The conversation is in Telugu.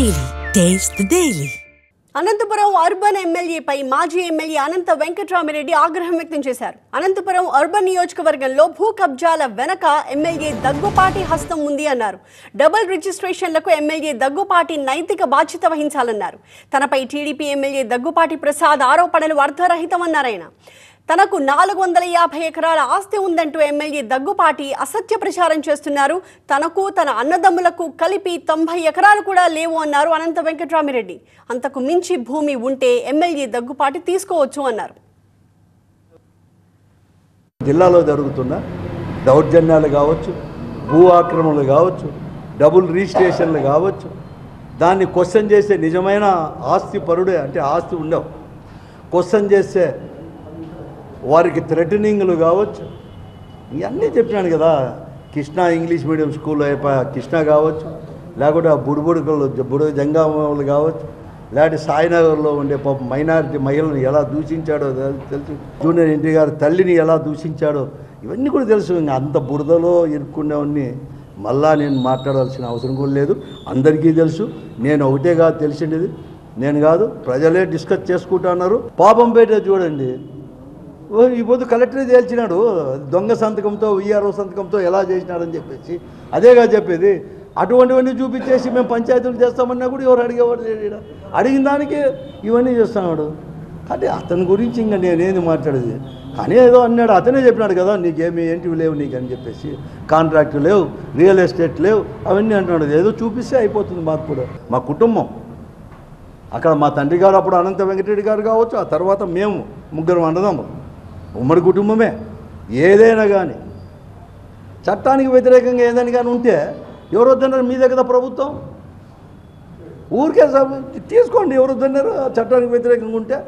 Daily. Taste the Daily. Anantapuram urban ఎమ్మెల్యేపై మాజీ ఎమ్మెల్యే అనంత వెంకట్రామిరెడ్డి ఆగ్రహం వ్యక్తం చేశారు. అనంతపురం అర్బన్ నియోజకవర్గంలో భూ కబ్జాల వెనక ఎమ్మెల్యే దగ్గుపాటి హస్తం ఉంది అన్నారు. డబుల్ రిజిస్ట్రేషన్లకు ఎమ్మెల్యే దగ్గుపాటి నైతిక బాధ్యత వహించాలన్నారు. తనపై టీడీపీ ఎమ్మెల్యే దగ్గుపాటి ప్రసాద్ ఆరోపణలు అర్థరహితమన్నారాయన. తనకు 450 ఎకరాల ఆస్తి ఉందంటూ ఎమ్మెల్యే దగ్గుపాటి అసత్య ప్రచారం చేస్తున్నారు. తనకు తన అన్నదమ్ములకు కలిపి 90 ఎకరాలు కూడా లేవు అన్నారు అనంత వెంకట్రామిరెడ్డి. అంతకు మించి భూమి ఉంటే ఎమ్మెల్యే దగ్గుపాటి తీసుకోవచ్చు అన్నారు. జిల్లాలో జరుగుతున్న దౌర్జన్యాలు కావచ్చు, భూ ఆక్రమణలు కావచ్చు, డబుల్ రిజిస్ట్రేషన్లు కావచ్చు, దాన్ని క్వశ్చన్ చేసే నిజమైన ఆస్తి పరుడే అంటే ఆస్తి ఉండవు క్వశ్చన్ చేసే వారికి థ్రెటనింగ్లు కావచ్చు, ఇవన్నీ చెప్పినాను కదా. కృష్ణా ఇంగ్లీష్ మీడియం స్కూల్లో కృష్ణ కావచ్చు, లేకుంటే బుడుగు జంగామలు కావచ్చు, లేకపోతే సాయినగర్లో ఉండే పాప మైనారిటీ మహిళలను ఎలా దూషించాడో తెలుసు, జూనియర్ ఎన్టీ గారి తల్లిని ఎలా దూషించాడో ఇవన్నీ కూడా తెలుసు. ఇంకా అంత బురదలో ఇరుక్కునేవన్నీ మళ్ళా నేను మాట్లాడాల్సిన అవసరం కూడా లేదు. అందరికీ తెలుసు. నేను ఒకటే కాదు తెలిసిండేది, నేను కాదు, ప్రజలే డిస్కస్ చేసుకుంటున్నారు. పాపంపేట చూడండి, ఈ పొద్దు కలెక్టరే తేల్చినాడు దొంగ సంతకంతో విఆర్ఓ సంతకంతో ఎలా చేసినాడని చెప్పేసి. అదేగా చెప్పేది. అటువంటివన్నీ చూపించేసి మేము పంచాయతీలు చేస్తామన్నా కూడా ఎవరు అడిగేవాడు లేడు. అడిగిన దానికి ఇవన్నీ చేస్తున్నాడు. అంటే అతని గురించి ఇంకా నేనేది మాట్లాడేది. కానీ ఏదో అన్నాడు, అతనే చెప్పినాడు కదా నీకేమి ఏంటివి లేవు నీకు అని చెప్పేసి, కాంట్రాక్టు లేవు, రియల్ ఎస్టేట్ లేవు, అవన్నీ అంటున్నాడు. ఏదో చూపిస్తే అయిపోతుంది. మాకు కూడా మా కుటుంబం అక్కడ మా తండ్రి గారు అప్పుడు అనంత వెంకటరెడ్డి గారు కావచ్చు, ఆ తర్వాత మేము ముగ్గురు అన్నదమ్ములు, ఉమ్మడి కుటుంబమే. ఏదైనా కానీ చట్టానికి వ్యతిరేకంగా ఏదైనా కానీ ఉంటే ఎవరు వద్దన్నారు? మీ దగ్గర ప్రభుత్వం ఊరికే తీసుకోండి. ఎవరు వద్దన్నారు? చట్టానికి వ్యతిరేకంగా ఉంటే